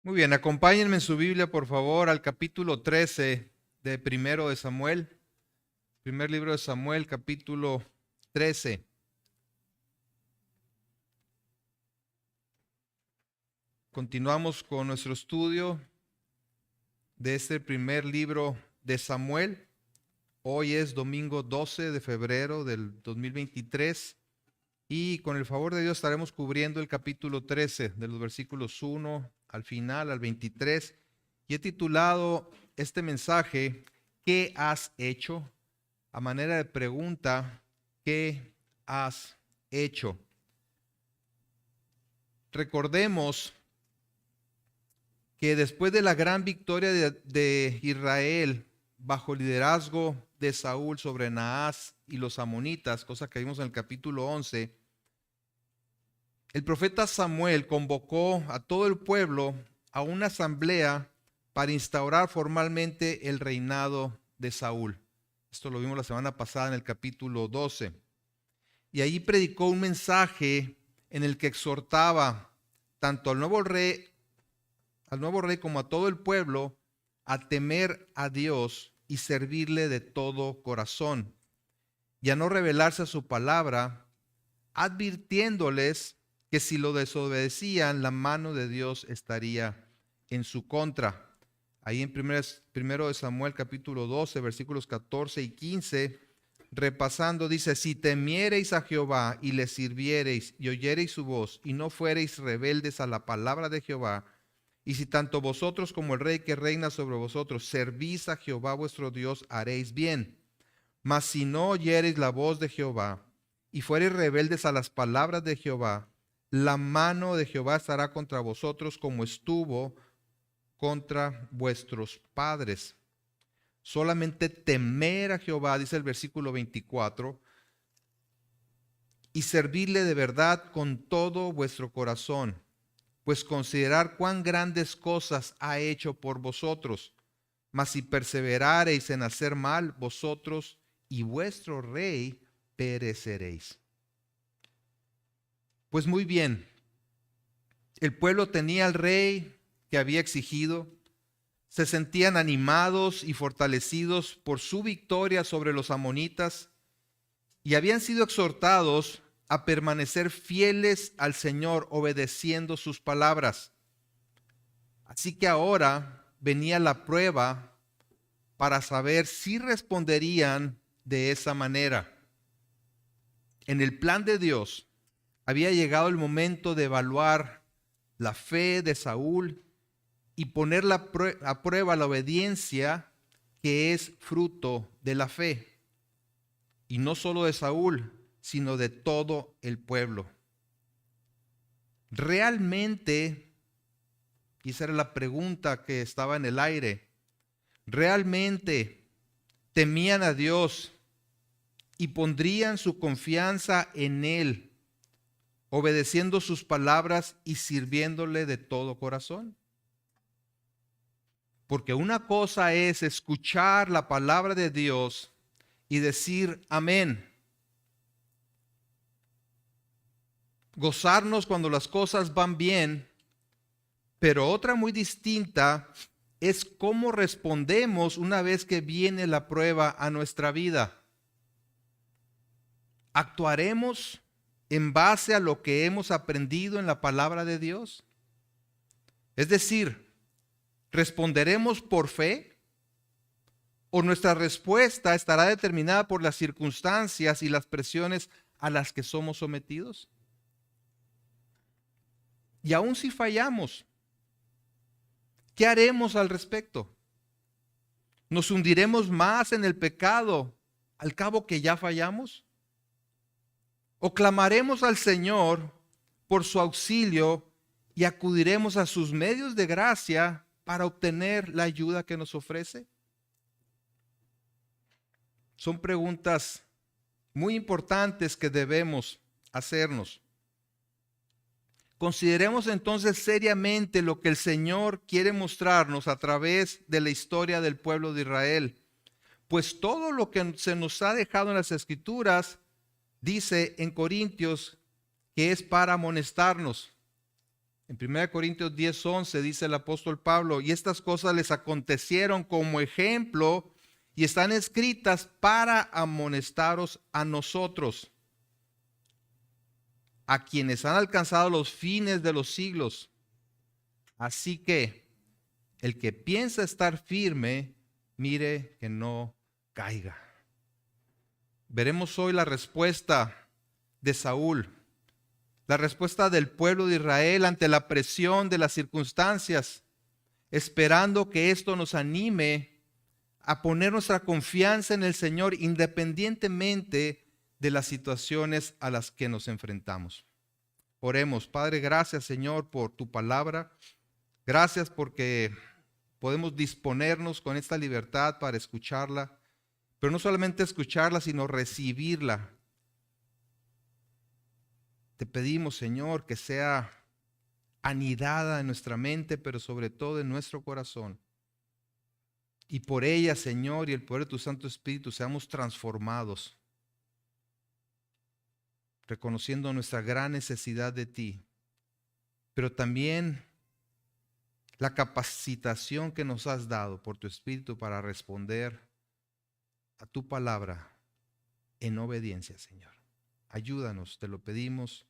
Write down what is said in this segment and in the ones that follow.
Muy bien, acompáñenme en su Biblia, por favor, al capítulo 13 de Primero de Samuel. Primer libro de Samuel, capítulo 13. Continuamos con nuestro estudio de este primer libro de Samuel. Hoy es domingo 12 de febrero del 2023 y con el favor de Dios estaremos cubriendo el capítulo 13 de los versículos 1 al final, al 23. Y he titulado este mensaje, ¿qué has hecho? A manera de pregunta, ¿qué has hecho? Recordemos que después de la gran victoria de Israel bajo el liderazgo de Saúl sobre Naas y los amonitas, cosa que vimos en el capítulo 11, el profeta Samuel convocó a todo el pueblo a una asamblea para instaurar formalmente el reinado de Saúl. Esto lo vimos la semana pasada en el capítulo 12. Y ahí predicó un mensaje en el que exhortaba tanto al nuevo rey como a todo el pueblo a temer a Dios y servirle de todo corazón y a no rebelarse a su palabra, advirtiéndoles que si lo desobedecían, la mano de Dios estaría en su contra. Ahí en primero de Samuel capítulo 12, versículos 14 y 15, repasando, dice: si temiereis a Jehová y le sirviereis y oyereis su voz y no fuereis rebeldes a la palabra de Jehová, y si tanto vosotros como el rey que reina sobre vosotros servís a Jehová vuestro Dios, haréis bien. Mas si no oyereis la voz de Jehová y fuereis rebeldes a las palabras de Jehová, la mano de Jehová estará contra vosotros como estuvo contra vuestros padres. Solamente temer a Jehová, dice el versículo 24, y servirle de verdad con todo vuestro corazón, pues considerar cuán grandes cosas ha hecho por vosotros. Mas si perseverareis en hacer mal, vosotros y vuestro rey pereceréis. Pues muy bien, el pueblo tenía al rey que había exigido, se sentían animados y fortalecidos por su victoria sobre los amonitas y habían sido exhortados a permanecer fieles al Señor, obedeciendo sus palabras. Así que ahora venía la prueba para saber si responderían de esa manera. En el plan de Dios había llegado el momento de evaluar la fe de Saúl y poner a prueba la obediencia que es fruto de la fe. Y no solo de Saúl, sino de todo el pueblo. Realmente, y esa era la pregunta que estaba en el aire, ¿realmente temían a Dios y pondrían su confianza en Él, obedeciendo sus palabras y sirviéndole de todo corazón? Porque una cosa es escuchar la palabra de Dios y decir amén. Gozarnos cuando las cosas van bien, pero otra muy distinta es cómo respondemos una vez que viene la prueba a nuestra vida. ¿Actuaremos en base a lo que hemos aprendido en la palabra de Dios? Es decir, ¿responderemos por fe? ¿O nuestra respuesta estará determinada por las circunstancias y las presiones a las que somos sometidos? Y aun si fallamos, ¿qué haremos al respecto? ¿Nos hundiremos más en el pecado al cabo que ya fallamos? ¿O clamaremos al Señor por su auxilio y acudiremos a sus medios de gracia para obtener la ayuda que nos ofrece? Son preguntas muy importantes que debemos hacernos. Consideremos entonces seriamente lo que el Señor quiere mostrarnos a través de la historia del pueblo de Israel. Pues todo lo que se nos ha dejado en las Escrituras, dice en Corintios, que es para amonestarnos. En 1 Corintios 10:11 dice el apóstol Pablo, y estas cosas les acontecieron como ejemplo y están escritas para amonestaros a nosotros, a quienes han alcanzado los fines de los siglos. Así que el que piensa estar firme, mire que no caiga. Veremos hoy la respuesta de Saúl, la respuesta del pueblo de Israel ante la presión de las circunstancias, esperando que esto nos anime a poner nuestra confianza en el Señor independientemente de las situaciones a las que nos enfrentamos. Oremos. Padre, gracias, Señor, por tu palabra. Gracias porque podemos disponernos con esta libertad para escucharla, pero no solamente escucharla, sino recibirla. Te pedimos, Señor, que sea anidada en nuestra mente, pero sobre todo en nuestro corazón. Y por ella, Señor, y el poder de tu Santo Espíritu, seamos transformados, reconociendo nuestra gran necesidad de ti, pero también la capacitación que nos has dado por tu Espíritu para responder a tu palabra en obediencia, Señor. Ayúdanos, te lo pedimos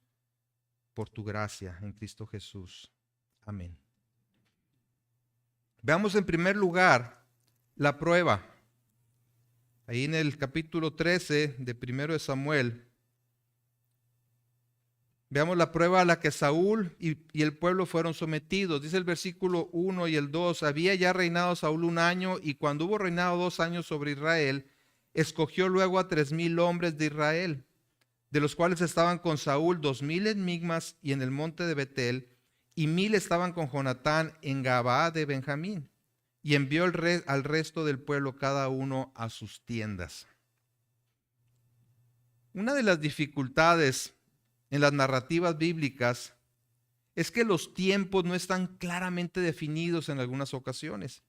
por tu gracia en Cristo Jesús. Amén. Veamos en primer lugar la prueba. Ahí en el capítulo 13 de 1 de Samuel, veamos la prueba a la que Saúl y el pueblo fueron sometidos. Dice el versículo 1 y el 2, había ya reinado Saúl 1 año, y cuando hubo reinado 2 años sobre Israel, escogió luego a 3,000 hombres de Israel, de los cuales estaban con Saúl 2,000 en Migmas y en el monte de Betel, y 1,000 estaban con Jonatán en Gabaa de Benjamín. Y envió al resto del pueblo cada uno a sus tiendas. Una de las dificultades en las narrativas bíblicas es que los tiempos no están claramente definidos en algunas ocasiones,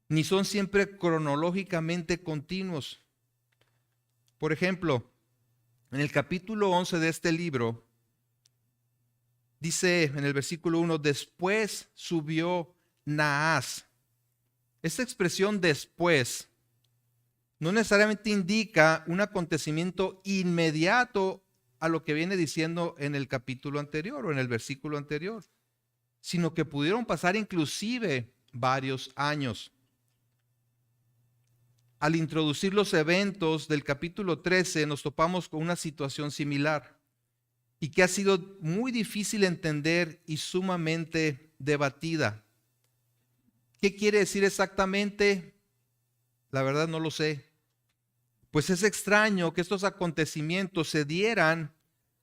ni son siempre cronológicamente continuos. Por ejemplo, en el capítulo 11 de este libro, dice en el versículo 1, después subió Naas. Esta expresión después no necesariamente indica un acontecimiento inmediato a lo que viene diciendo en el capítulo anterior o en el versículo anterior, sino que pudieron pasar inclusive varios años. Al introducir los eventos del capítulo 13 nos topamos con una situación similar y que ha sido muy difícil entender y sumamente debatida. ¿Qué quiere decir exactamente? La verdad no lo sé. Pues es extraño que estos acontecimientos se dieran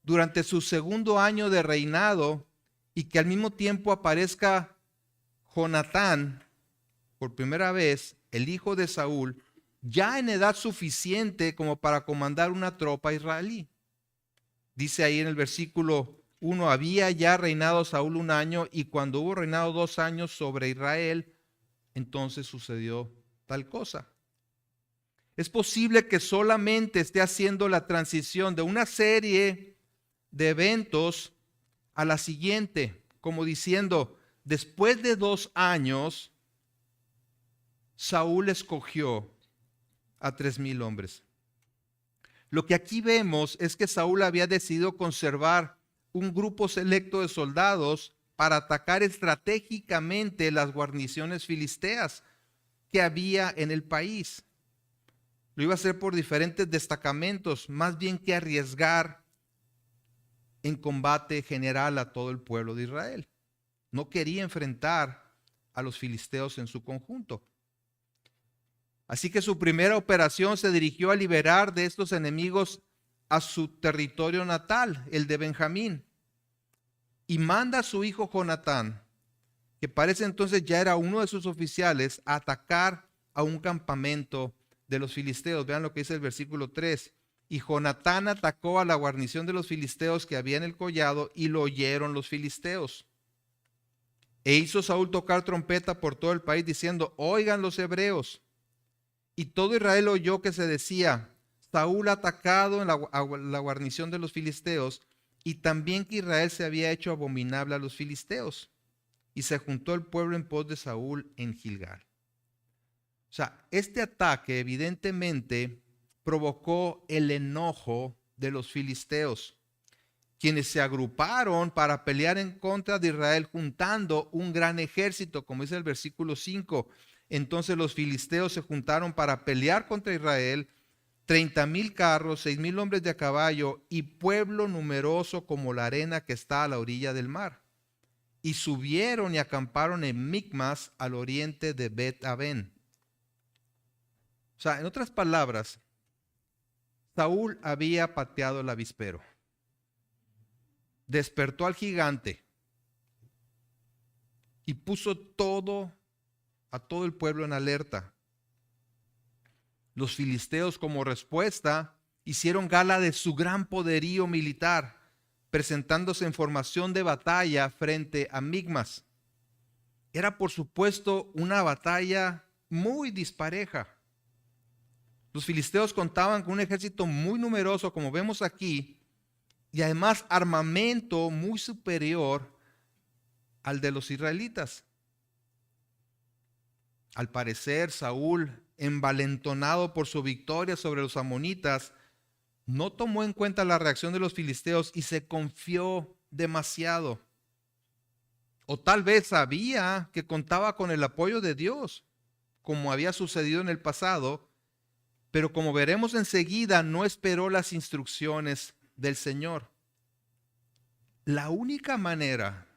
durante su segundo año de reinado y que al mismo tiempo aparezca Jonatán, por primera vez, el hijo de Saúl, ya en edad suficiente como para comandar una tropa israelí. Dice ahí en el versículo 1, había ya reinado Saúl 1 año, y cuando hubo reinado 2 años sobre Israel, entonces sucedió tal cosa. Es posible que solamente esté haciendo la transición de una serie de eventos a la siguiente, como diciendo, después de 2 años, Saúl escogió a 3,000 hombres. Lo que aquí vemos es que Saúl había decidido conservar un grupo selecto de soldados para atacar estratégicamente las guarniciones filisteas que había en el país. Lo iba a hacer por diferentes destacamentos, más bien que arriesgar en combate general a todo el pueblo de Israel. No quería enfrentar a los filisteos en su conjunto. Así que su primera operación se dirigió a liberar de estos enemigos a su territorio natal, el de Benjamín. Y manda a su hijo Jonatán, que parece entonces ya era uno de sus oficiales, a atacar a un campamento de los filisteos. Vean lo que dice el versículo 3. Y Jonatán atacó a la guarnición de los filisteos que había en el collado, y lo oyeron los filisteos. E hizo Saúl tocar trompeta por todo el país, diciendo, oigan los hebreos. Y todo Israel oyó que se decía, Saúl ha atacado en la guarnición de los filisteos, y también que Israel se había hecho abominable a los filisteos. Y se juntó el pueblo en pos de Saúl en Gilgal. O sea, este ataque evidentemente provocó el enojo de los filisteos, quienes se agruparon para pelear en contra de Israel juntando un gran ejército, como dice el versículo 5. Entonces los filisteos se juntaron para pelear contra Israel, 30,000 carros, 6,000 hombres de a caballo y pueblo numeroso como la arena que está a la orilla del mar. Y subieron y acamparon en Micmas al oriente de Bet-Aven. O sea, en otras palabras, Saúl había pateado el avispero. Despertó al gigante y puso a todo el pueblo en alerta. Los filisteos, como respuesta, hicieron gala de su gran poderío militar, presentándose en formación de batalla frente a Micmas. Era, por supuesto, una batalla muy dispareja. Los filisteos contaban con un ejército muy numeroso, como vemos aquí, y además armamento muy superior al de los israelitas. Al parecer, Saúl, envalentonado por su victoria sobre los amonitas, no tomó en cuenta la reacción de los filisteos y se confió demasiado. O tal vez sabía que contaba con el apoyo de Dios, como había sucedido en el pasado, pero como veremos enseguida, no esperó las instrucciones del Señor. La única manera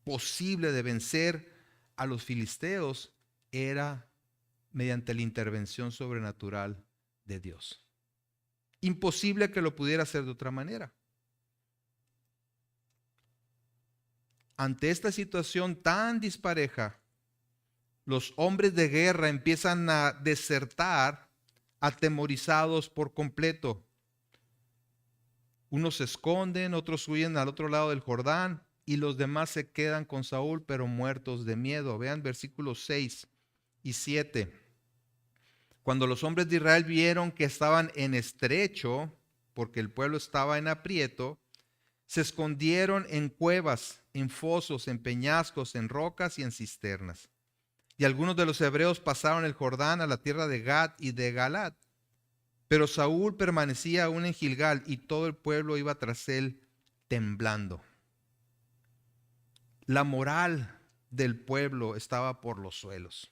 posible de vencer a los filisteos era mediante la intervención sobrenatural de Dios. Imposible que lo pudiera hacer de otra manera. Ante esta situación tan dispareja, los hombres de guerra empiezan a desertar, atemorizados por completo. Unos se esconden, otros huyen al otro lado del Jordán y los demás se quedan con Saúl, pero muertos de miedo. Vean versículos 6 y 7. Cuando los hombres de Israel vieron que estaban en estrecho, porque el pueblo estaba en aprieto, se escondieron en cuevas, en fosos, en peñascos, en rocas y en cisternas. Y algunos de los hebreos pasaron el Jordán a la tierra de Gad y de Galad. Pero Saúl permanecía aún en Gilgal y todo el pueblo iba tras él temblando. La moral del pueblo estaba por los suelos.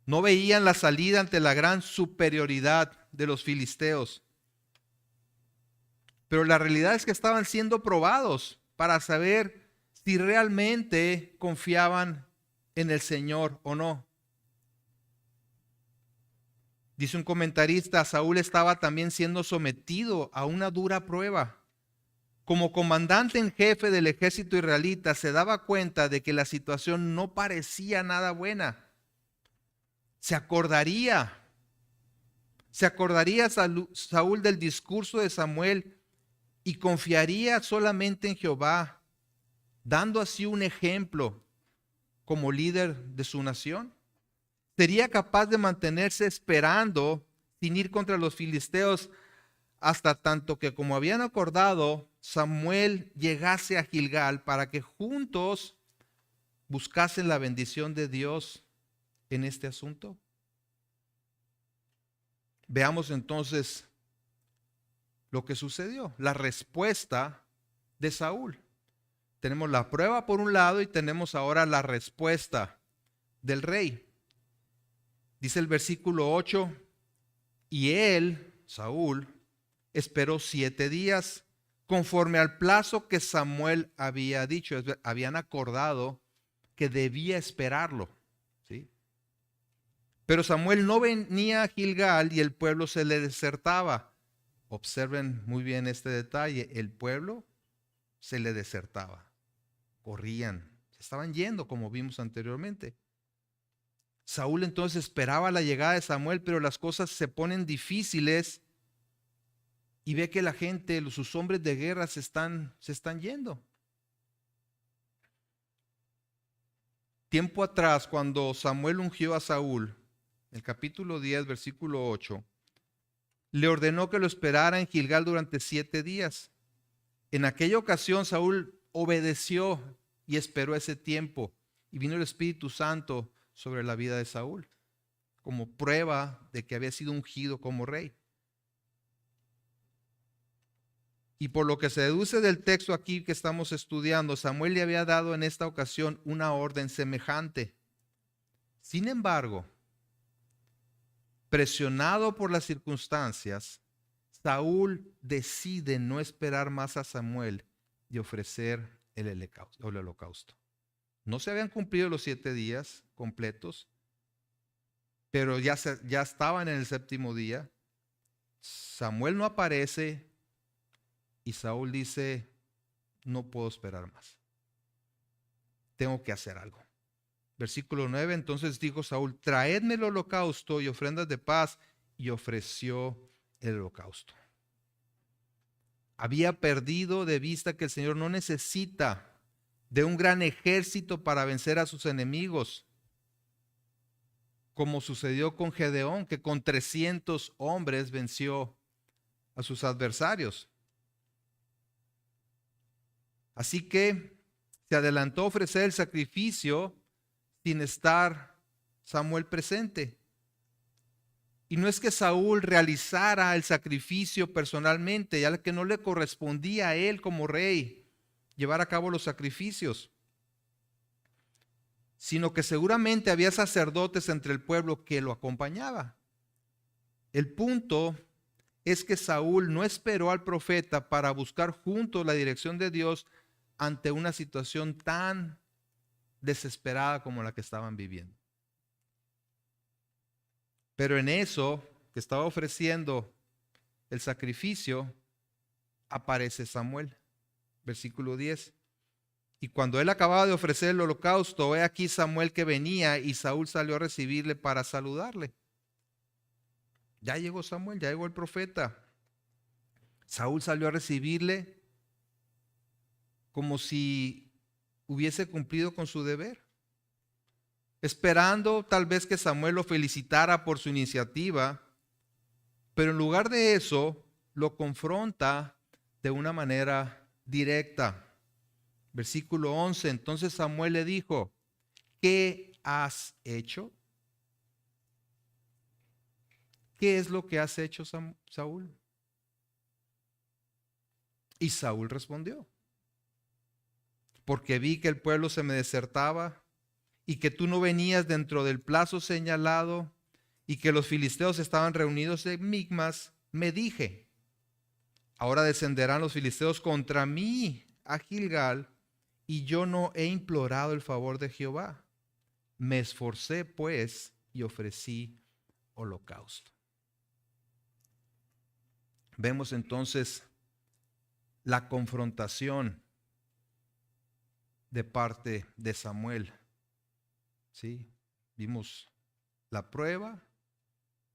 No veían la salida ante la gran superioridad de los filisteos. Pero la realidad es que estaban siendo probados para saber si realmente confiaban en el Señor o no. Dice un comentarista, Saúl estaba también siendo sometido a una dura prueba. Como comandante en jefe del ejército israelita, se daba cuenta de que la situación no parecía nada buena. Se acordaría Saúl del discurso de Samuel y confiaría solamente en Jehová, dando así un ejemplo como líder de su nación. Sería capaz de mantenerse esperando sin ir contra los filisteos hasta tanto que, como habían acordado, Samuel llegase a Gilgal para que juntos buscasen la bendición de Dios en este asunto. Veamos entonces lo que sucedió, la respuesta de Saúl. Tenemos la prueba por un lado y tenemos ahora la respuesta del rey. Dice el versículo 8, y él, Saúl, esperó 7 días conforme al plazo que Samuel había dicho. Habían acordado que debía esperarlo, ¿sí? Pero Samuel no venía a Gilgal y el pueblo se le desertaba. Observen muy bien este detalle, el pueblo se le desertaba, corrían, se estaban yendo como vimos anteriormente. Saúl entonces esperaba la llegada de Samuel, pero las cosas se ponen difíciles y ve que la gente, sus hombres de guerra se están yendo. Tiempo atrás, cuando Samuel ungió a Saúl, en el capítulo 10, versículo 8, le ordenó que lo esperara en Gilgal durante 7 días. En aquella ocasión Saúl obedeció y esperó ese tiempo, y vino el Espíritu Santo sobre la vida de Saúl, como prueba de que había sido ungido como rey. Y por lo que se deduce del texto aquí que estamos estudiando, Samuel le había dado en esta ocasión una orden semejante. Sin embargo, presionado por las circunstancias, Saúl decide no esperar más a Samuel y ofrecer el holocausto. No se habían cumplido los 7 días completos, pero ya estaban en el 7º día. Samuel no aparece y Saúl dice, no puedo esperar más. Tengo que hacer algo. Versículo 9, entonces dijo Saúl, traedme el holocausto y ofrendas de paz, y ofreció el holocausto. Había perdido de vista que el Señor no necesita de un gran ejército para vencer a sus enemigos, como sucedió con Gedeón, que con 300 hombres venció a sus adversarios. Así que se adelantó a ofrecer el sacrificio sin estar Samuel presente. Y no es que Saúl realizara el sacrificio personalmente, ya que no le correspondía a él como rey llevar a cabo los sacrificios, sino que seguramente había sacerdotes entre el pueblo que lo acompañaba. El punto es que Saúl no esperó al profeta para buscar juntos la dirección de Dios ante una situación tan desesperada como la que estaban viviendo. Pero en eso que estaba ofreciendo el sacrificio, aparece Samuel. Versículo 10. Y cuando él acababa de ofrecer el holocausto, he aquí Samuel que venía, y Saúl salió a recibirle para saludarle. Ya llegó Samuel, ya llegó el profeta. Saúl salió a recibirle como si hubiese cumplido con su deber, esperando tal vez que Samuel lo felicitara por su iniciativa, pero en lugar de eso lo confronta de una manera directa. Versículo 11, entonces Samuel le dijo, ¿qué has hecho? ¿Qué es lo que has hecho, Saúl? Y Saúl respondió, porque vi que el pueblo se me desertaba y que tú no venías dentro del plazo señalado y que los filisteos estaban reunidos en Micmas, me dije, ahora descenderán los filisteos contra mí a Gilgal, y yo no he implorado el favor de Jehová. Me esforcé pues y ofrecí holocausto. Vemos entonces la confrontación de parte de Samuel. ¿Sí? Vimos la prueba,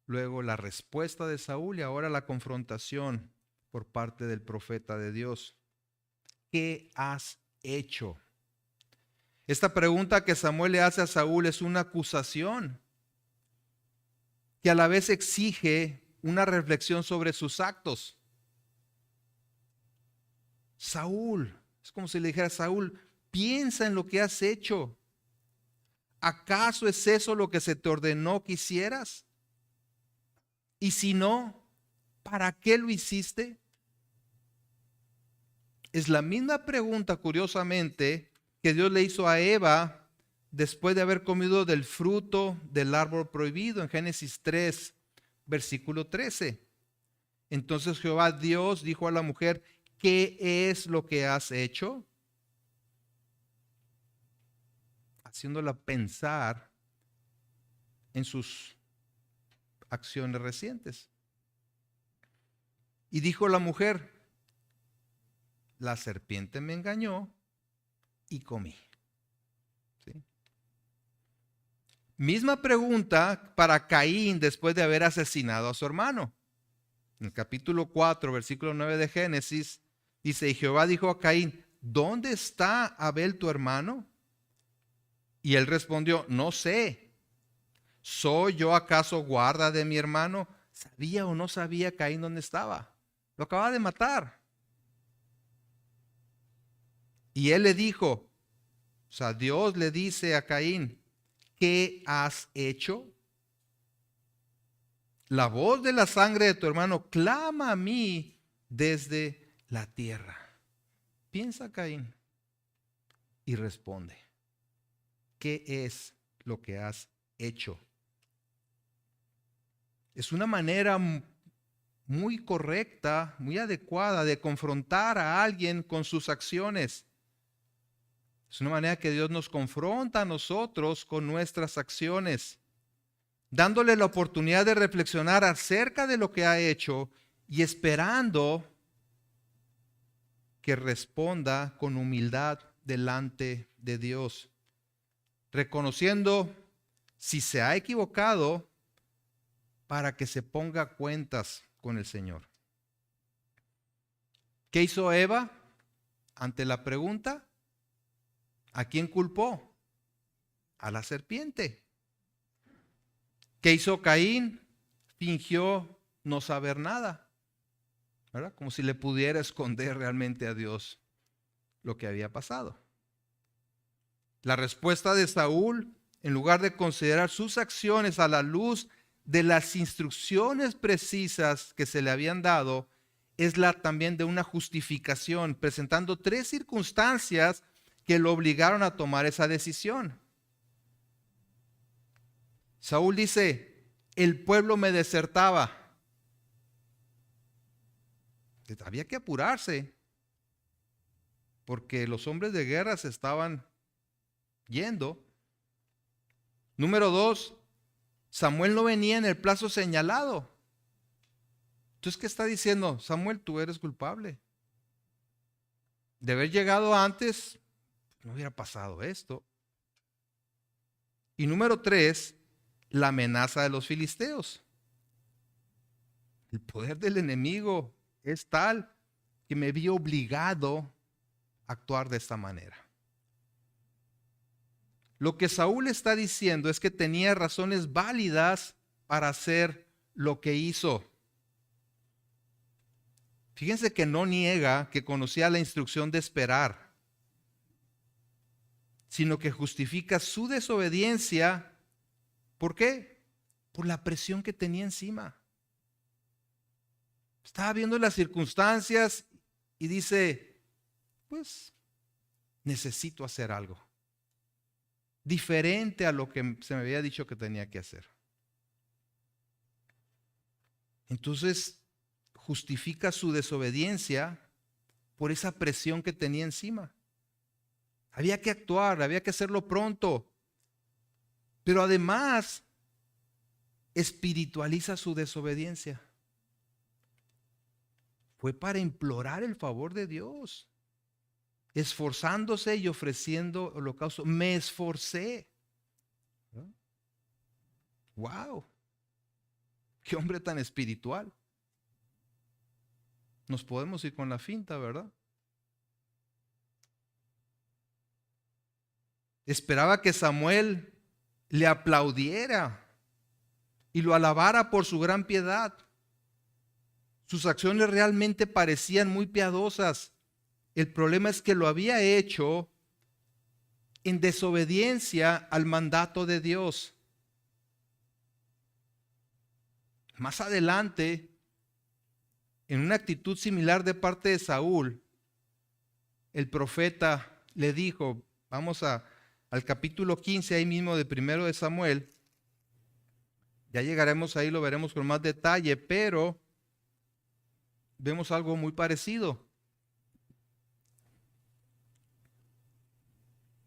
luego la respuesta de Saúl y ahora la confrontación por parte del profeta de Dios. ¿Qué has hecho? Esta pregunta que Samuel le hace a Saúl es una acusación que a la vez exige una reflexión sobre sus actos. Saúl, es como si le dijera a Saúl, piensa en lo que has hecho. ¿Acaso es eso lo que se te ordenó que hicieras? Y si no, ¿para qué lo hiciste? Es la misma pregunta, curiosamente, que Dios le hizo a Eva después de haber comido del fruto del árbol prohibido en Génesis 3, versículo 13. Entonces Jehová Dios dijo a la mujer, ¿qué es lo que has hecho? Haciéndola pensar en sus acciones recientes. Y dijo la mujer, la serpiente me engañó y comí. ¿Sí? Misma pregunta para Caín después de haber asesinado a su hermano. En el capítulo 4, versículo 9 de Génesis, dice, y Jehová dijo a Caín, ¿dónde está Abel tu hermano? Y él respondió, no sé. ¿Soy yo acaso guarda de mi hermano? ¿Sabía o no sabía Caín dónde estaba? Lo acababa de matar. Y él le dijo, o sea, Dios le dice a Caín, ¿qué has hecho? La voz de la sangre de tu hermano clama a mí desde la tierra. Piensa, Caín, y responde, ¿qué es lo que has hecho? Es una manera muy correcta, muy adecuada de confrontar a alguien con sus acciones. Es una manera que Dios nos confronta a nosotros con nuestras acciones, dándole la oportunidad de reflexionar acerca de lo que ha hecho y esperando que responda con humildad delante de Dios, reconociendo si se ha equivocado para que se ponga a cuentas con el Señor. ¿Qué hizo Eva ante la pregunta? ¿A quién culpó? A la serpiente. ¿Qué hizo Caín? Fingió no saber nada, ¿verdad? Como si le pudiera esconder realmente a Dios lo que había pasado. La respuesta de Saúl, en lugar de considerar sus acciones a la luz de las instrucciones precisas que se le habían dado, es la también de una justificación, presentando 3 circunstancias que lo obligaron a tomar esa decisión. Saúl dice, el pueblo me desertaba. Había que apurarse, porque los hombres de guerra se estaban yendo. Número 2, Samuel no venía en el plazo señalado. Entonces, ¿qué está diciendo? Samuel, tú eres culpable. De haber llegado antes, no hubiera pasado esto. Y número 3, la amenaza de los filisteos. El poder del enemigo es tal que me vi obligado a actuar de esta manera. Lo que Saúl está diciendo es que tenía razones válidas para hacer lo que hizo. Fíjense que no niega que conocía la instrucción de esperar, sino que justifica su desobediencia. ¿Por qué? Por la presión que tenía encima. Estaba viendo las circunstancias y dice, pues necesito hacer algo diferente a lo que se me había dicho que tenía que hacer. Entonces justifica su desobediencia por esa presión que tenía encima. Había que actuar, había que hacerlo pronto. Pero además espiritualiza su desobediencia. Fue para implorar el favor de Dios, esforzándose y ofreciendo holocausto. Me esforcé. ¡Wow! ¡Qué hombre tan espiritual! Nos podemos ir con la finta, ¿verdad? Esperaba que Samuel le aplaudiera y lo alabara por su gran piedad. Sus acciones realmente parecían muy piadosas. El problema es que lo había hecho en desobediencia al mandato de Dios. Más adelante, en una actitud similar de parte de Saúl, el profeta le dijo, vamos al capítulo 15 ahí mismo de 1 de Samuel, ya llegaremos ahí, lo veremos con más detalle, pero vemos algo muy parecido.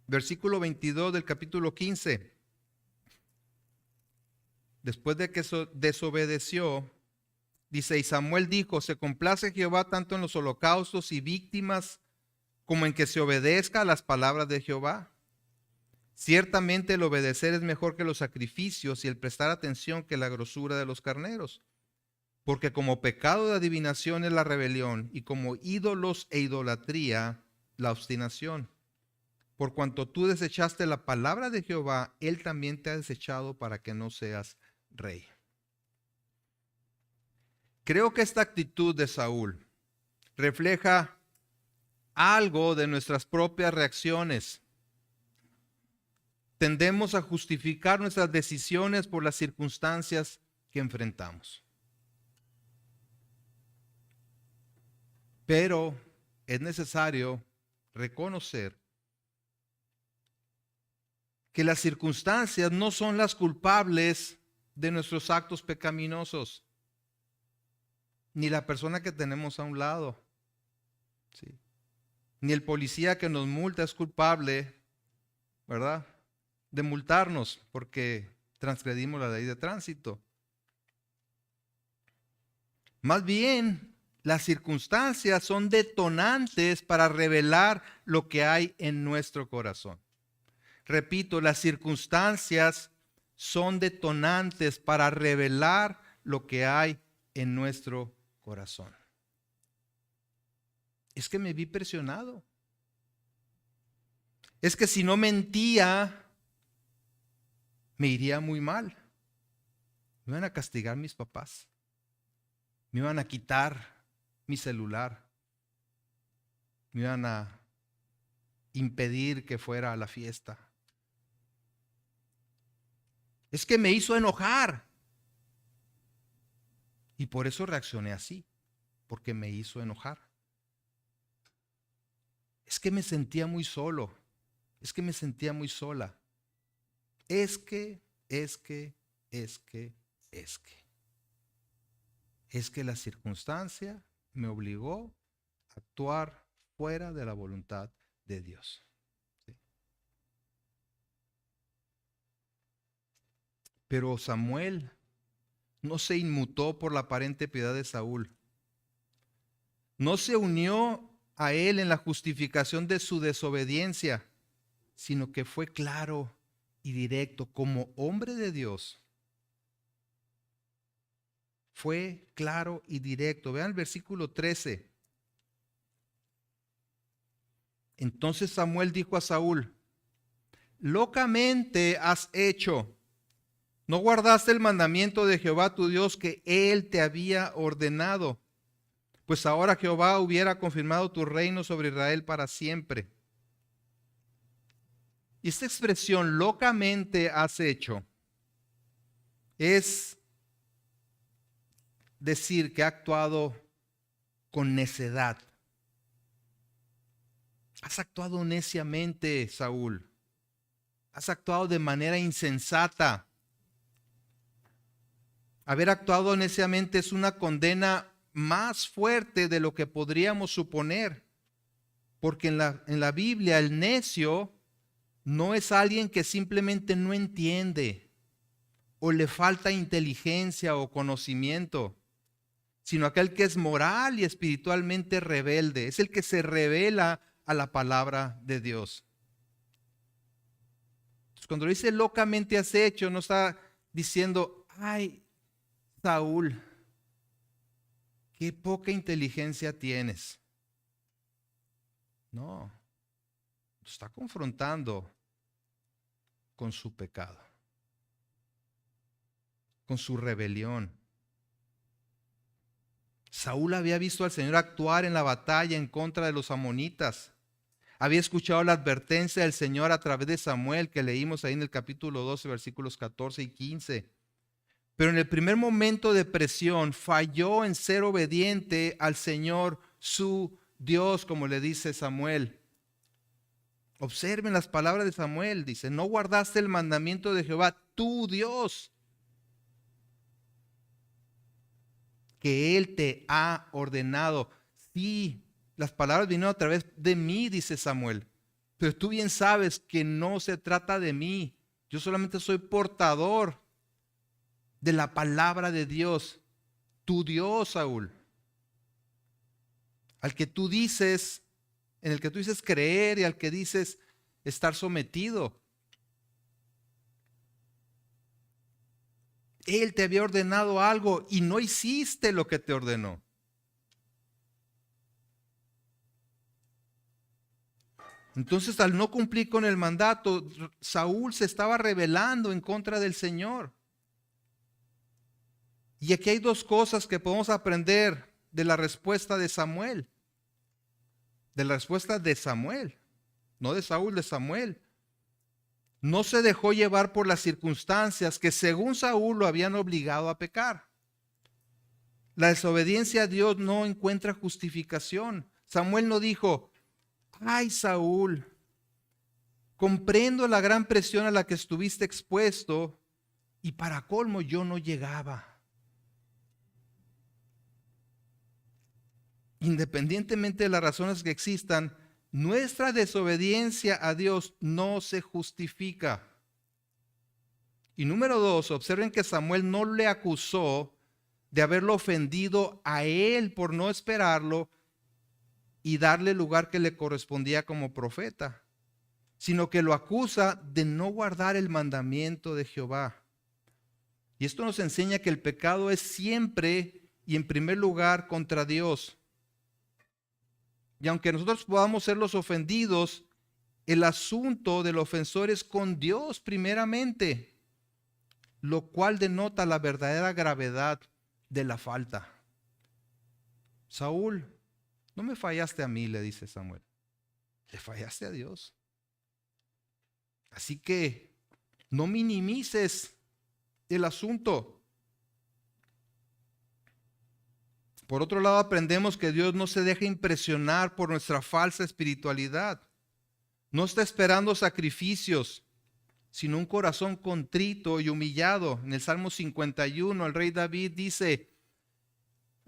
Versículo 22 del capítulo 15. Después de que desobedeció, dice, y Samuel dijo, se complace Jehová tanto en los holocaustos y víctimas como en que se obedezca a las palabras de Jehová. Ciertamente el obedecer es mejor que los sacrificios y el prestar atención que la grosura de los carneros. Porque como pecado de adivinación es la rebelión y como ídolos e idolatría la obstinación. Por cuanto tú desechaste la palabra de Jehová, Él también te ha desechado para que no seas rey. Creo que esta actitud de Saúl refleja algo de nuestras propias reacciones. Tendemos a justificar nuestras decisiones por las circunstancias que enfrentamos. Pero es necesario reconocer que las circunstancias no son las culpables de nuestros actos pecaminosos, ni la persona que tenemos a un lado, ¿sí? Ni el policía que nos multa es culpable, ¿verdad?, de multarnos porque transgredimos la ley de tránsito. Más bien, las circunstancias son detonantes para revelar lo que hay en nuestro corazón. Repito, las circunstancias son detonantes para revelar lo que hay en nuestro corazón. Es que me vi presionado. Es que si no mentía, me iría muy mal. Me iban a castigar mis papás. Me iban a quitar mi celular. Me iban a impedir que fuera a la fiesta. Es que me hizo enojar. Y por eso reaccioné así, porque me hizo enojar. Es que me sentía muy solo. Es que me sentía muy sola. Es que la circunstancia me obligó a actuar fuera de la voluntad de Dios. ¿Sí? Pero Samuel no se inmutó por la aparente piedad de Saúl. No se unió a él en la justificación de su desobediencia, sino que fue claro y directo como hombre de Dios. Fue claro y directo. Vean el versículo 13. Entonces Samuel dijo a Saúl: locamente has hecho. No guardaste el mandamiento de Jehová tu Dios que él te había ordenado. Pues ahora Jehová hubiera confirmado tu reino sobre Israel para siempre. Y esta expresión, locamente has hecho, es decir que ha actuado con necedad. Has actuado neciamente, Saúl. Has actuado de manera insensata. Haber actuado neciamente es una condena más fuerte de lo que podríamos suponer. Porque en la Biblia el necio no es alguien que simplemente no entiende o le falta inteligencia o conocimiento, sino aquel que es moral y espiritualmente rebelde. Es el que se revela a la palabra de Dios. Entonces, cuando dice locamente has hecho, no está diciendo, ay, Saúl, qué poca inteligencia tienes. No, está confrontando con su pecado, con su rebelión. Saúl había visto al Señor actuar en la batalla en contra de los amonitas. Había escuchado la advertencia del Señor a través de Samuel que leímos ahí en el capítulo 12, versículos 14 y 15. Pero en el primer momento de presión falló en ser obediente al Señor, su Dios, como le dice Samuel. Observen las palabras de Samuel. Dice, no guardaste el mandamiento de Jehová, tu Dios, que Él te ha ordenado. Sí, las palabras vinieron a través de mí, dice Samuel. Pero tú bien sabes que no se trata de mí. Yo solamente soy portador de la palabra de Dios. Tu Dios, Saúl. Al que tú dices, en el que tú dices creer y al que dices estar sometido. Él te había ordenado algo y no hiciste lo que te ordenó. Entonces, al no cumplir con el mandato, Saúl se estaba rebelando en contra del Señor. Y aquí hay dos cosas que podemos aprender de la respuesta de Samuel. de la respuesta de Samuel, no de Saúl, de Samuel. No se dejó llevar por las circunstancias que según Saúl lo habían obligado a pecar. La desobediencia a Dios no encuentra justificación. Samuel no dijo, ay Saúl, comprendo la gran presión a la que estuviste expuesto y para colmo yo no llegaba. Independientemente de las razones que existan, nuestra desobediencia a Dios no se justifica. Y número 2, observen que Samuel no le acusó de haberlo ofendido a él por no esperarlo y darle el lugar que le correspondía como profeta, sino que lo acusa de no guardar el mandamiento de Jehová. Y esto nos enseña que el pecado es siempre y en primer lugar contra Dios. Y aunque nosotros podamos ser los ofendidos, el asunto del ofensor es con Dios primeramente, lo cual denota la verdadera gravedad de la falta. Saúl, no me fallaste a mí, le dice Samuel, le fallaste a Dios. Así que no minimices el asunto. Por otro lado, aprendemos que Dios no se deja impresionar por nuestra falsa espiritualidad. No está esperando sacrificios, sino un corazón contrito y humillado. En el Salmo 51, el rey David dice,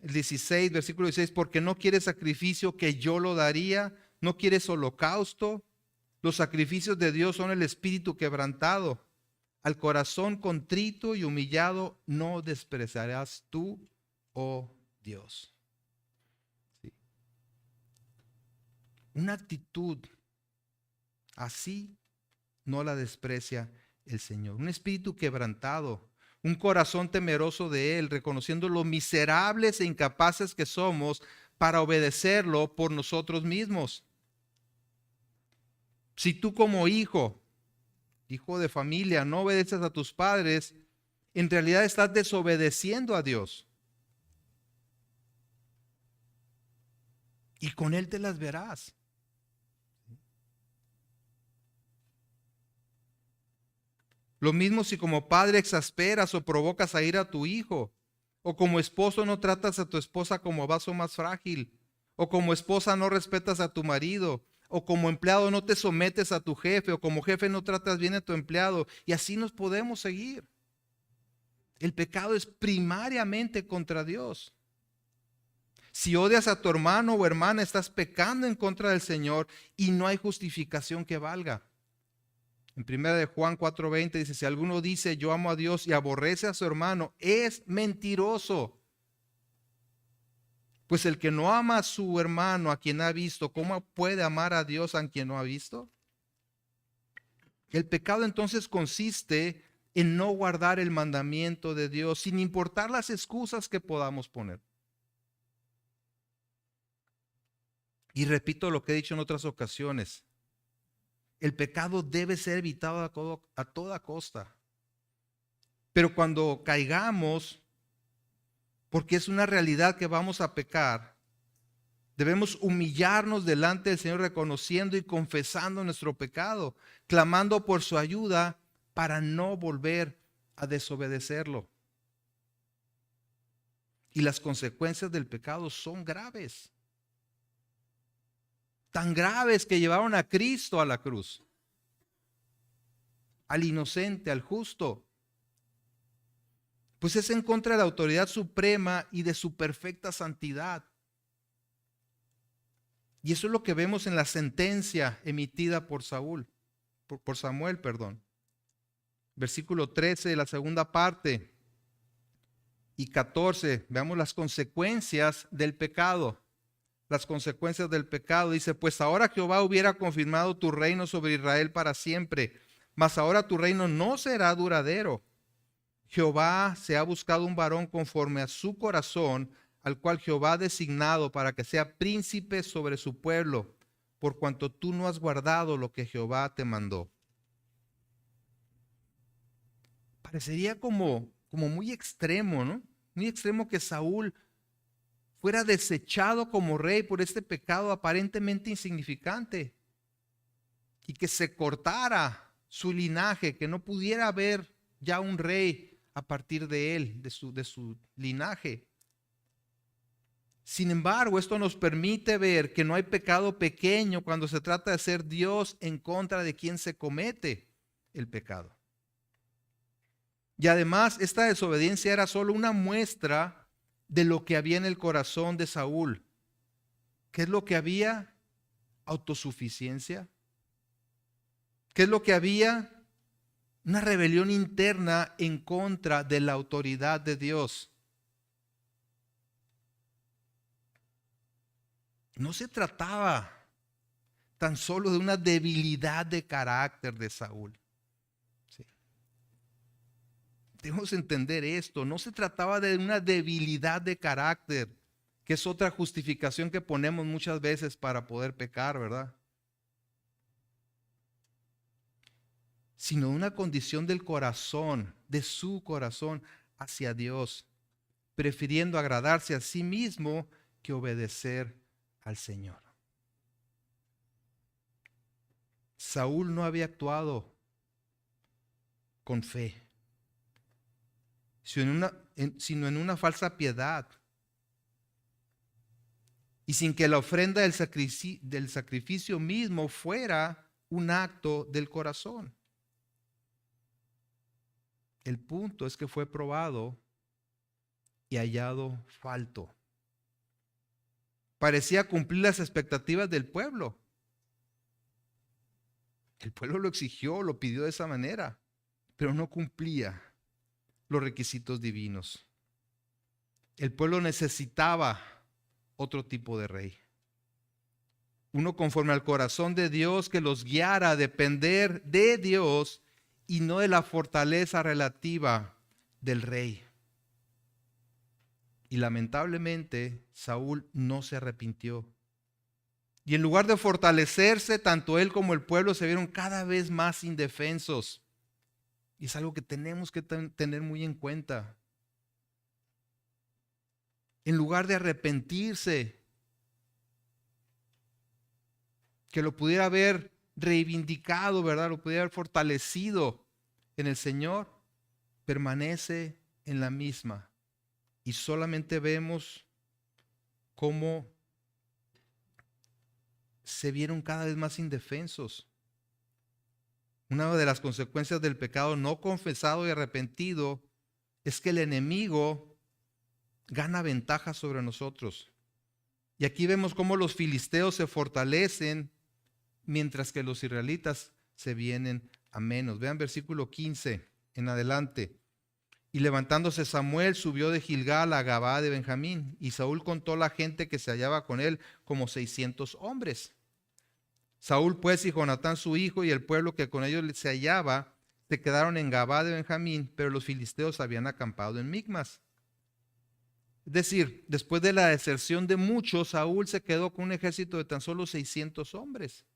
el 16, versículo 16, porque no quieres sacrificio que yo lo daría, no quieres holocausto. Los sacrificios de Dios son el espíritu quebrantado. Al corazón contrito y humillado no despreciarás tú, oh Dios. Sí. Una actitud así no la desprecia el Señor. Un espíritu quebrantado, un corazón temeroso de Él, reconociendo lo miserables e incapaces que somos para obedecerlo por nosotros mismos. Si tú como hijo de familia, no obedeces a tus padres, en realidad estás desobedeciendo a Dios. Y con Él te las verás. Lo mismo si como padre exasperas o provocas a ir a tu hijo, o como esposo no tratas a tu esposa como vaso más frágil, o como esposa no respetas a tu marido, o como empleado no te sometes a tu jefe, o como jefe no tratas bien a tu empleado, y así nos podemos seguir. El pecado es primariamente contra Dios. Si odias a tu hermano o hermana, estás pecando en contra del Señor y no hay justificación que valga. En 1 de Juan 4:20 dice, si alguno dice yo amo a Dios y aborrece a su hermano, es mentiroso. Pues el que no ama a su hermano, a quien ha visto, ¿cómo puede amar a Dios a quien no ha visto? El pecado entonces consiste en no guardar el mandamiento de Dios, sin importar las excusas que podamos poner. Y repito lo que he dicho en otras ocasiones. El pecado debe ser evitado a toda costa. Pero cuando caigamos, porque es una realidad que vamos a pecar, debemos humillarnos delante del Señor reconociendo y confesando nuestro pecado, clamando por su ayuda para no volver a desobedecerlo. Y las consecuencias del pecado son graves. Tan graves que llevaron a Cristo a la cruz, al inocente, al justo. Pues es en contra de la autoridad suprema y de su perfecta santidad. Y eso es lo que vemos en la sentencia emitida por Samuel. Versículo 13 de la segunda parte y 14, veamos las consecuencias del pecado. Las consecuencias del pecado. Dice, pues ahora Jehová hubiera confirmado tu reino sobre Israel para siempre, mas ahora tu reino no será duradero. Jehová se ha buscado un varón conforme a su corazón, al cual Jehová ha designado para que sea príncipe sobre su pueblo, por cuanto tú no has guardado lo que Jehová te mandó. Parecería como muy extremo, ¿no? Muy extremo que Saúl fuera desechado como rey por este pecado aparentemente insignificante y que se cortara su linaje, que no pudiera haber ya un rey a partir de él, de su linaje. Sin embargo, esto nos permite ver que no hay pecado pequeño cuando se trata de ser Dios en contra de quien se comete el pecado. Y además, esta desobediencia era solo una muestra de lo que había en el corazón de Saúl. ¿Qué es lo que había? Autosuficiencia. ¿Qué es lo que había? Una rebelión interna en contra de la autoridad de Dios. No se trataba tan solo de una debilidad de carácter de Saúl. Sí. Debemos entender esto. No se trataba de una debilidad de carácter, que es otra justificación que ponemos muchas veces para poder pecar, ¿verdad? Sino una condición del corazón, de su corazón hacia Dios, prefiriendo agradarse a sí mismo que obedecer al Señor. Saúl no había actuado con fe, sino en una falsa piedad, y sin que la ofrenda del sacrificio mismo fuera un acto del corazón. El punto es que fue probado y hallado falto. Parecía cumplir las expectativas del pueblo. El pueblo lo exigió, lo pidió de esa manera, pero no cumplía los requisitos divinos. El pueblo necesitaba otro tipo de rey. Uno conforme al corazón de Dios, que los guiara a depender de Dios y no de la fortaleza relativa del rey. Y lamentablemente Saúl no se arrepintió. Y en lugar de fortalecerse, tanto él como el pueblo se vieron cada vez más indefensos. Y es algo que tenemos que tener muy en cuenta. En lugar de arrepentirse, que lo pudiera haber reivindicado, ¿verdad? Lo pudiera haber fortalecido en el Señor, permanece en la misma. Y solamente vemos cómo se vieron cada vez más indefensos. Una de las consecuencias del pecado no confesado y arrepentido es que el enemigo gana ventaja sobre nosotros. Y aquí vemos cómo los filisteos se fortalecen mientras que los israelitas se vienen a menos. Vean versículo 15 en adelante. Y levantándose Samuel subió de Gilgal a Gabaa de Benjamín, y Saúl contó la gente que se hallaba con él como 600 hombres. Saúl pues y Jonatán su hijo y el pueblo que con ellos se hallaba se quedaron en Gabaa de Benjamín, pero los filisteos habían acampado en Micmas. Es decir, después de la deserción de muchos, Saúl se quedó con un ejército de tan solo 600 hombres.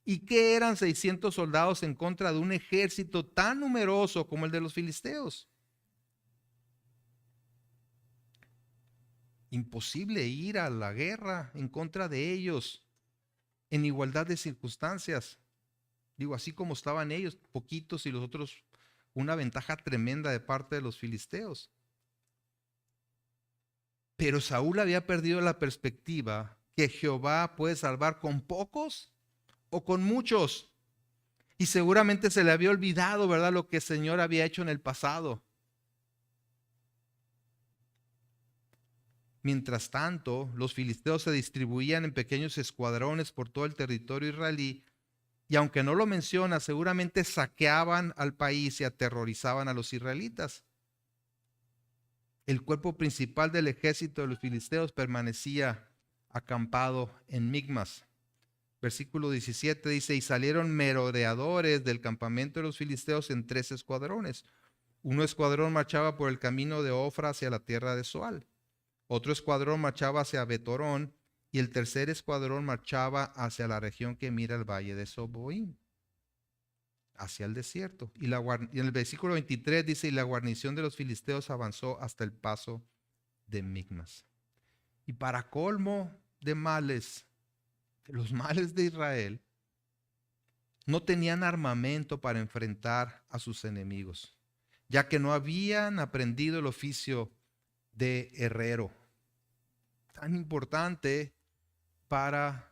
¿Y qué eran 600 soldados en contra de un ejército tan numeroso como el de los filisteos? Imposible ir a la guerra en contra de ellos en igualdad de circunstancias. Digo, así como estaban ellos, poquitos, y los otros, una ventaja tremenda de parte de los filisteos. Pero Saúl había perdido la perspectiva que Jehová puede salvar con pocos o con muchos. Y seguramente se le había olvidado, ¿verdad?, lo que el Señor había hecho en el pasado. Mientras tanto, los filisteos se distribuían en pequeños escuadrones por todo el territorio israelí, y aunque no lo menciona, seguramente saqueaban al país y aterrorizaban a los israelitas. El cuerpo principal del ejército de los filisteos permanecía acampado en Micmas. Versículo 17 dice, y salieron merodeadores del campamento de los filisteos en 3 escuadrones. Un escuadrón marchaba por el camino de Ofra hacia la tierra de Soal. Otro escuadrón marchaba hacia Betorón, y el tercer escuadrón marchaba hacia la región que mira el valle de Soboim, hacia el desierto. Y en el versículo 23 dice, y la guarnición de los filisteos avanzó hasta el paso de Micmas. Y para colmo de males, de los males de Israel, no tenían armamento para enfrentar a sus enemigos, ya que no habían aprendido el oficio de herrero, tan importante para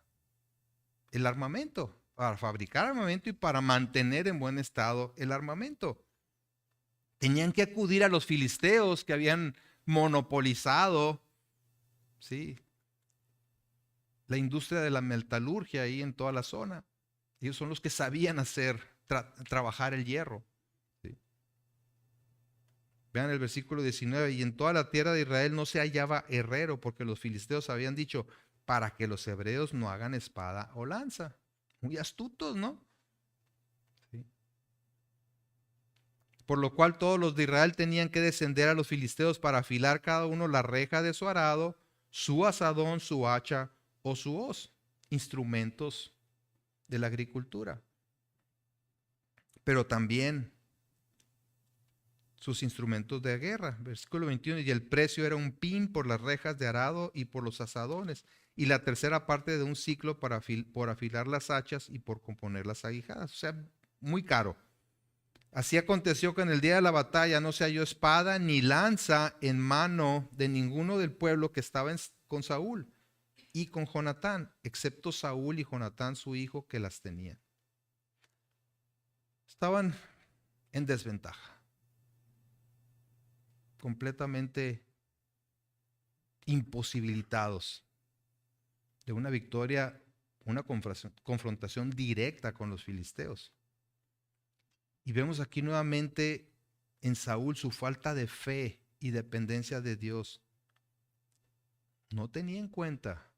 el armamento, para fabricar armamento y para mantener en buen estado el armamento. Tenían que acudir a los filisteos que habían monopolizado, ¿sí?, la industria de la metalurgia ahí en toda la zona. Ellos son los que sabían trabajar el hierro. ¿Sí? Vean el versículo 19. Y en toda la tierra de Israel no se hallaba herrero, porque los filisteos habían dicho, para que los hebreos no hagan espada o lanza. Muy astutos, ¿no? ¿Sí? Por lo cual todos los de Israel tenían que descender a los filisteos para afilar cada uno la reja de su arado, su asadón, su hacha o su hoz, instrumentos de la agricultura. Pero también sus instrumentos de guerra. Versículo 21, y el precio era un pin por las rejas de arado y por los asadones, y la tercera parte de un ciclo por afilar las hachas y por componer las aguijadas. O sea, muy caro. Así aconteció que en el día de la batalla no se halló espada ni lanza en mano de ninguno del pueblo que estaba con Saúl y con Jonatán, excepto Saúl y Jonatán su hijo, que las tenían. Estaban en desventaja, completamente imposibilitados de una victoria, una confrontación directa con los filisteos. Y vemos aquí nuevamente en Saúl su falta de fe y dependencia de Dios. No tenía en cuenta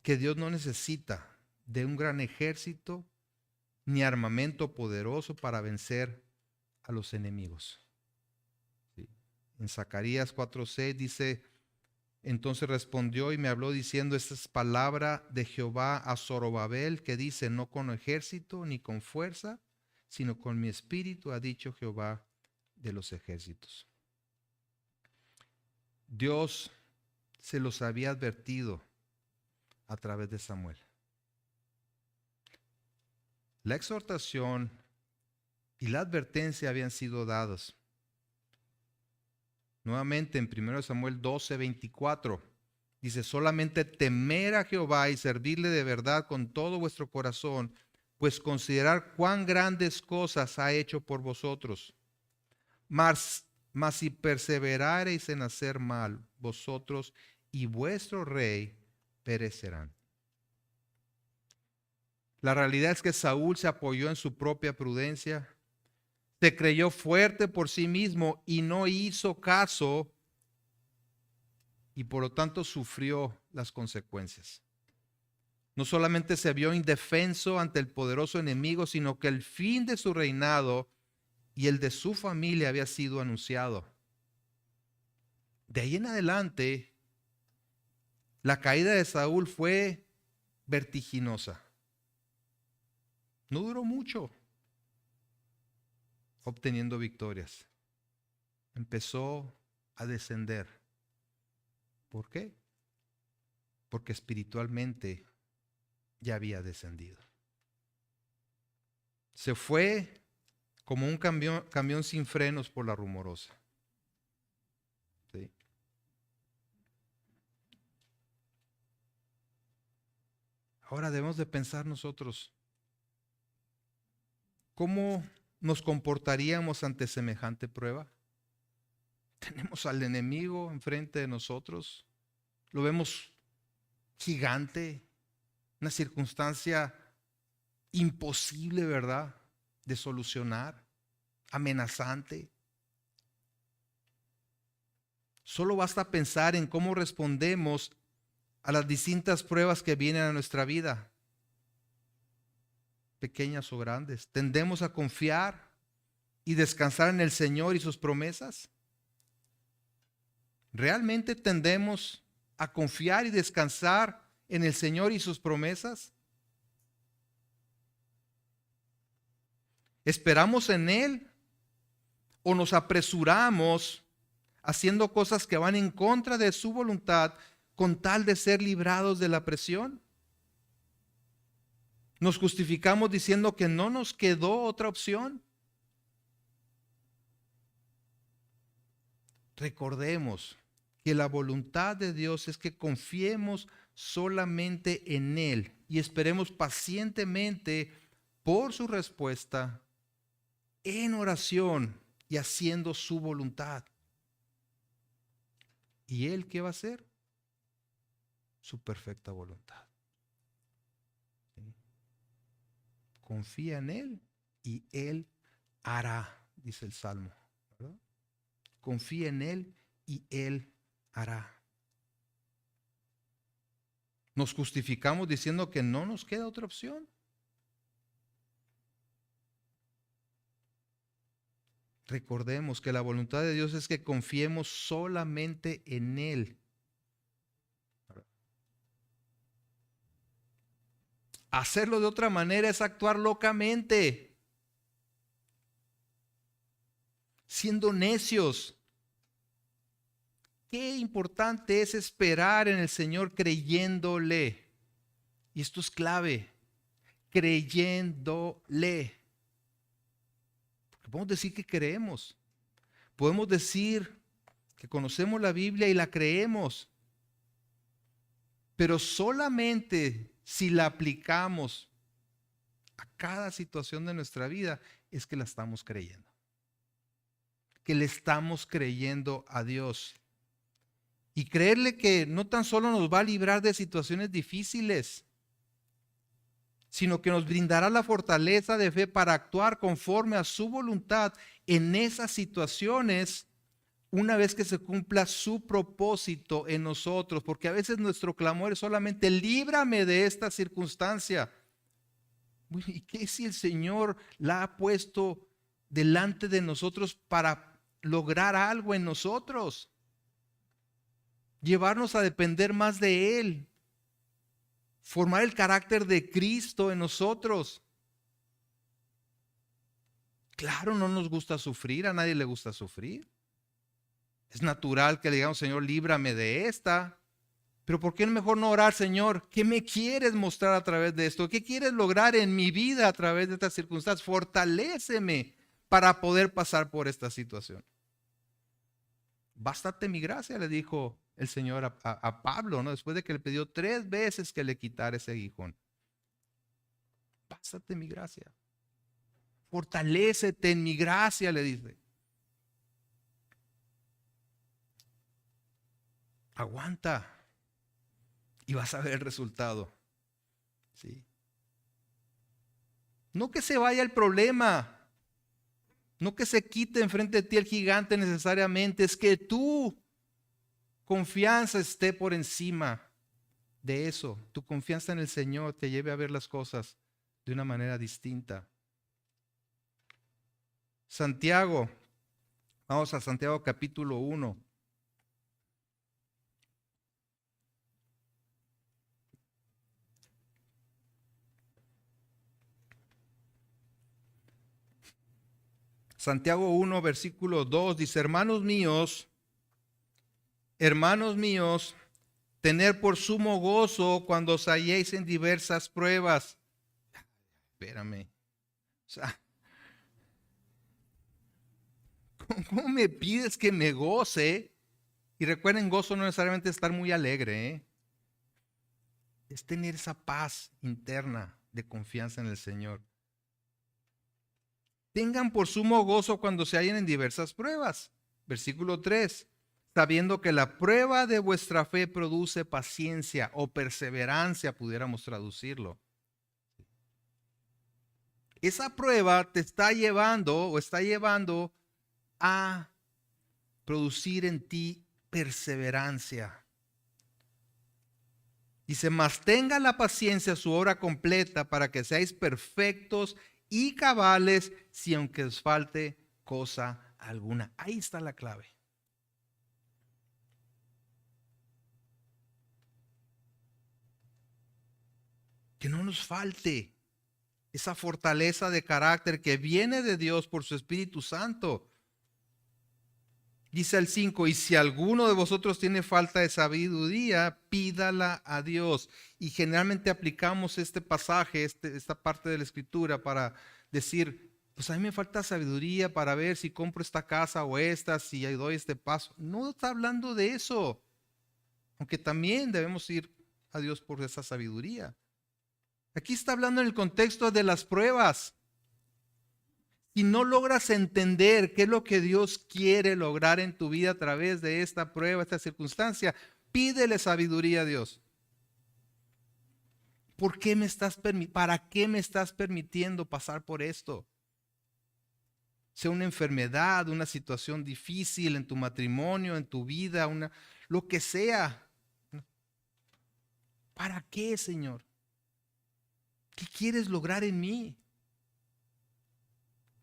que Dios no necesita de un gran ejército ni armamento poderoso para vencer a los enemigos. ¿Sí? En Zacarías 4:6 dice, entonces respondió y me habló diciendo, esta es palabra de Jehová a Zorobabel, que dice, no con ejército ni con fuerza, sino con mi espíritu, ha dicho Jehová de los ejércitos. Dios se los había advertido a través de Samuel. La exhortación y la advertencia habían sido dadas. Nuevamente en 1 Samuel 12:24 dice, solamente temer a Jehová y servirle de verdad con todo vuestro corazón, pues considerar cuán grandes cosas ha hecho por vosotros. Mas si perseverareis en hacer mal, vosotros y vuestro rey perecerán. La realidad es que Saúl se apoyó en su propia prudencia, se creyó fuerte por sí mismo y no hizo caso, y por lo tanto sufrió las consecuencias. No solamente se vio indefenso ante el poderoso enemigo, sino que el fin de su reinado y el de su familia había sido anunciado. De ahí en adelante, la caída de Saúl fue vertiginosa. No duró mucho obteniendo victorias. Empezó a descender. ¿Por qué? Porque espiritualmente ya había descendido. Se fue como un camión sin frenos por la rumorosa. ¿Sí? Ahora debemos de pensar nosotros, ¿cómo nos comportaríamos ante semejante prueba? Tenemos al enemigo enfrente de nosotros, lo vemos gigante, una circunstancia imposible, ¿verdad?, de solucionar, amenazante. Solo basta pensar en cómo respondemos a las distintas pruebas que vienen a nuestra vida, pequeñas o grandes. ¿Tendemos a confiar y descansar en el Señor y sus promesas? ¿Realmente tendemos a confiar y descansar en el Señor y sus promesas? ¿Esperamos en Él o nos apresuramos haciendo cosas que van en contra de su voluntad con tal de ser librados de la presión? Nos justificamos diciendo que no nos quedó otra opción. Recordemos que la voluntad de Dios es que confiemos solamente en Él y esperemos pacientemente por su respuesta en oración y haciendo su voluntad. ¿Y Él qué va a hacer? Su perfecta voluntad. ¿Sí? Confía en Él y Él hará, dice el Salmo, ¿verdad? Confía en Él y Él hará. Nos justificamos diciendo que no nos queda otra opción. Recordemos que la voluntad de Dios es que confiemos solamente en Él. Hacerlo de otra manera es actuar locamente, siendo necios. Qué importante es esperar en el Señor creyéndole. Y esto es clave, creyéndole. Porque podemos decir que creemos. Podemos decir que conocemos la Biblia y la creemos. Pero solamente si la aplicamos a cada situación de nuestra vida es que la estamos creyendo. Que le estamos creyendo a Dios. Y creerle que no tan solo nos va a librar de situaciones difíciles, sino que nos brindará la fortaleza de fe para actuar conforme a su voluntad en esas situaciones una vez que se cumpla su propósito en nosotros. Porque a veces nuestro clamor es solamente líbrame de esta circunstancia. ¿Y qué si el Señor la ha puesto delante de nosotros para lograr algo en nosotros? Llevarnos a depender más de Él. Formar el carácter de Cristo en nosotros. Claro, no nos gusta sufrir, a nadie le gusta sufrir. Es natural que le digamos, Señor, líbrame de esta. Pero ¿por qué mejor no orar, Señor? ¿Qué me quieres mostrar a través de esto? ¿Qué quieres lograr en mi vida a través de estas circunstancias? Fortaléceme para poder pasar por esta situación. Bástate mi gracia, le dijo el Señor a Pablo, ¿no? Después de que le pidió 3 veces que le quitara ese aguijón. Bástate mi gracia. Fortalécete en mi gracia, le dice. Aguanta y vas a ver el resultado. ¿Sí? No que se vaya el problema, no que se quite enfrente de ti el gigante necesariamente, es que tu confianza esté por encima de eso. Tu confianza en el Señor te lleve a ver las cosas de una manera distinta. Santiago, vamos a Santiago capítulo 1. Santiago 1, versículo 2 dice, hermanos míos, tener por sumo gozo cuando os halléis en diversas pruebas. Espérame. O sea, ¿cómo me pides que me goce? Y recuerden, gozo no necesariamente estar muy alegre, ¿eh? Es tener esa paz interna de confianza en el Señor. Tengan por sumo gozo cuando se hallen en diversas pruebas. Versículo 3. Sabiendo que la prueba de vuestra fe produce paciencia o perseverancia, pudiéramos traducirlo. Esa prueba te está llevando a producir en ti perseverancia. Dice, mas tenga la paciencia su obra completa para que seáis perfectos y cabales si aunque os falte cosa alguna. Ahí está la clave. Que no nos falte esa fortaleza de carácter que viene de Dios por su Espíritu Santo. Dice el 5, y si alguno de vosotros tiene falta de sabiduría, pídala a Dios. Y generalmente aplicamos este pasaje, esta parte de la escritura para decir, pues a mí me falta sabiduría para ver si compro esta casa o esta, si doy este paso. No está hablando de eso, aunque también debemos ir a Dios por esa sabiduría. Aquí está hablando en el contexto de las pruebas. Si no logras entender qué es lo que Dios quiere lograr en tu vida a través de esta prueba, esta circunstancia, pídele sabiduría a Dios. ¿Para qué me estás permitiendo pasar por esto? Sea una enfermedad, una situación difícil en tu matrimonio, en tu vida, lo que sea. ¿Para qué, Señor? ¿Qué quieres lograr en mí?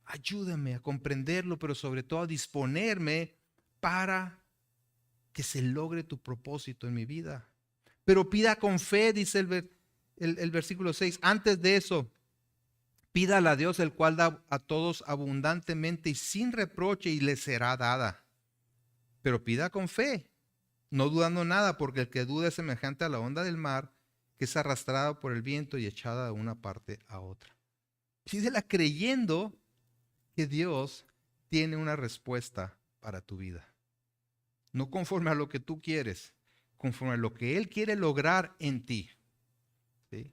Ayúdame a comprenderlo, pero sobre todo a disponerme para que se logre tu propósito en mi vida. Pero pida con fe, dice el versículo 6. Antes de eso, pídale a Dios, el cual da a todos abundantemente y sin reproche, y le será dada. Pero pida con fe, no dudando nada, porque el que duda es semejante a la onda del mar, que es arrastrado por el viento y echada de una parte a otra. Pídela creyendo que Dios tiene una respuesta para tu vida. No conforme a lo que tú quieres, conforme a lo que Él quiere lograr en ti. ¿Sí?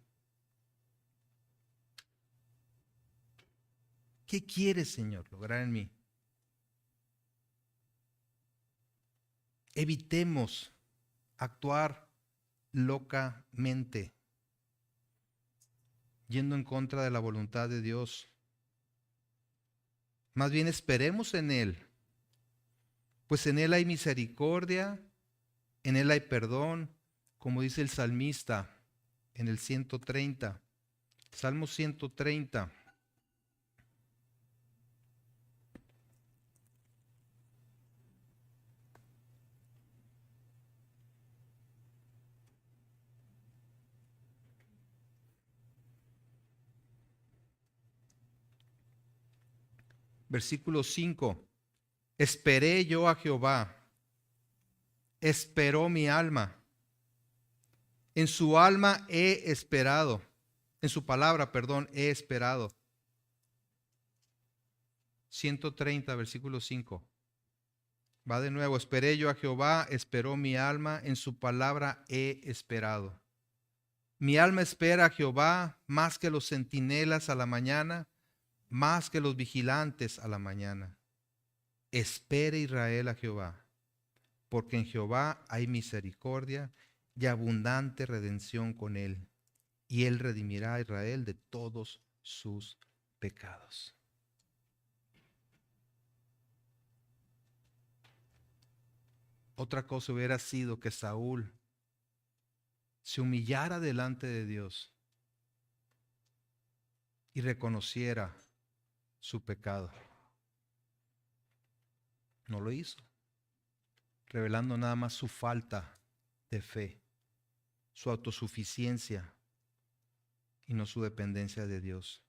¿Qué quieres, Señor, lograr en mí? Evitemos actuar locamente, yendo en contra de la voluntad de Dios. Más bien esperemos en Él, pues en Él hay misericordia, en Él hay perdón, como dice el salmista en el 130. Salmo 130. Versículo 5. Esperé yo a Jehová, esperó mi alma. En su alma he esperado. En su palabra, perdón, he esperado. 130, versículo 5. Va de nuevo. Esperé yo a Jehová, esperó mi alma. En su palabra he esperado. Mi alma espera a Jehová más que los centinelas a la mañana, más que los vigilantes a la mañana. Espere Israel a Jehová, porque en Jehová hay misericordia y abundante redención con él, y él redimirá a Israel de todos sus pecados. Otra cosa hubiera sido que Saúl se humillara delante de Dios y reconociera su pecado. No lo hizo, revelando nada más su falta de fe, su autosuficiencia y no su dependencia de Dios.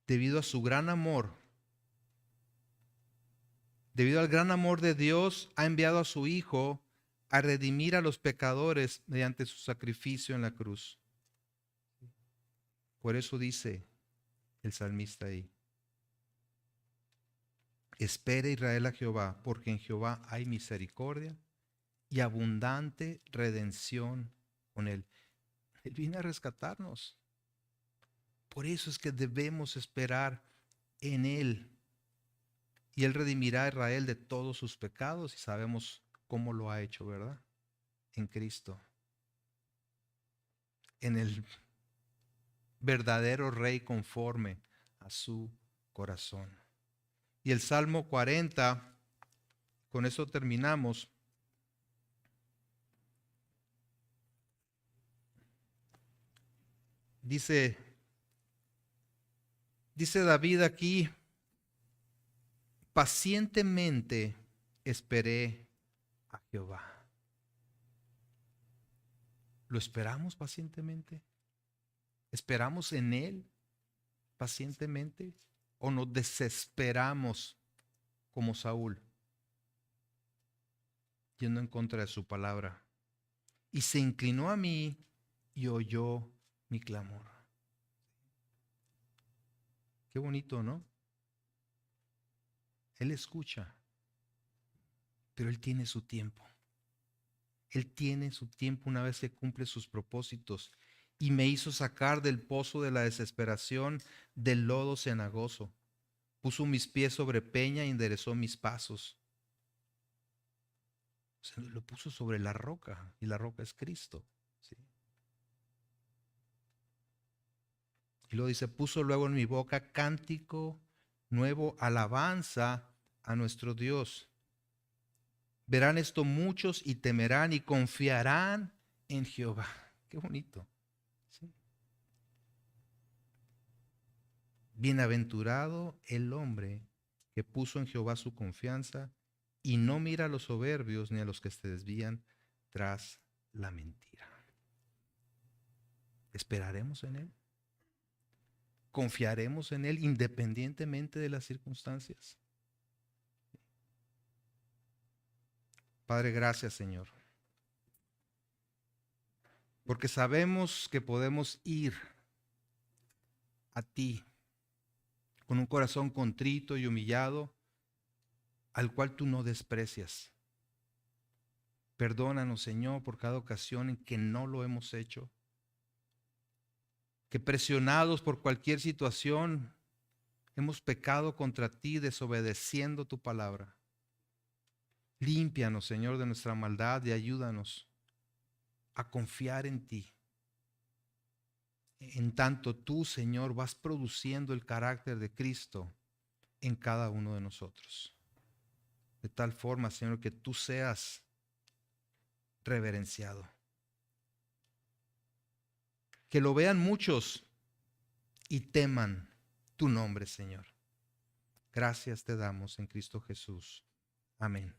Debido a su gran amor, debido al gran amor de Dios, ha enviado a su Hijo a redimir a los pecadores mediante su sacrificio en la cruz. Por eso dice el salmista ahí: espere Israel a Jehová, porque en Jehová hay misericordia y abundante redención con él. Él viene a rescatarnos. Por eso es que debemos esperar en él. Y él redimirá a Israel de todos sus pecados, y sabemos cómo lo ha hecho, ¿verdad? En Cristo. En el verdadero Rey conforme a su corazón. Y el Salmo 40, con eso terminamos. Dice David aquí: pacientemente esperé a Jehová. ¿Lo esperamos pacientemente? ¿Esperamos en Él pacientemente? o nos desesperamos como Saúl, yendo en contra de su palabra. Y se inclinó a mí y oyó mi clamor. Qué bonito, ¿no? Él escucha, pero Él tiene su tiempo. Él tiene su tiempo una vez que cumple sus propósitos. Y me hizo sacar del pozo de la desesperación, del lodo cenagoso. Puso mis pies sobre peña y enderezó mis pasos. O sea, lo puso sobre la roca, y la roca es Cristo. ¿Sí? Y luego dice, puso luego en mi boca cántico nuevo, alabanza a nuestro Dios. Verán esto muchos y temerán y confiarán en Jehová. Qué bonito. ¿Sí? Bienaventurado el hombre que puso en Jehová su confianza y no mira a los soberbios ni a los que se desvían tras la mentira. ¿Esperaremos en Él? ¿Confiaremos en Él independientemente de las circunstancias? Padre, gracias, Señor, porque sabemos que podemos ir a ti con un corazón contrito y humillado, al cual tú no desprecias. Perdónanos, Señor, por cada ocasión en que no lo hemos hecho, que presionados por cualquier situación hemos pecado contra ti, desobedeciendo tu palabra. Límpianos, Señor, de nuestra maldad y ayúdanos a confiar en ti. En tanto tú, Señor, vas produciendo el carácter de Cristo en cada uno de nosotros. De tal forma, Señor, que tú seas reverenciado. Que lo vean muchos y teman tu nombre, Señor. Gracias te damos en Cristo Jesús. Amén.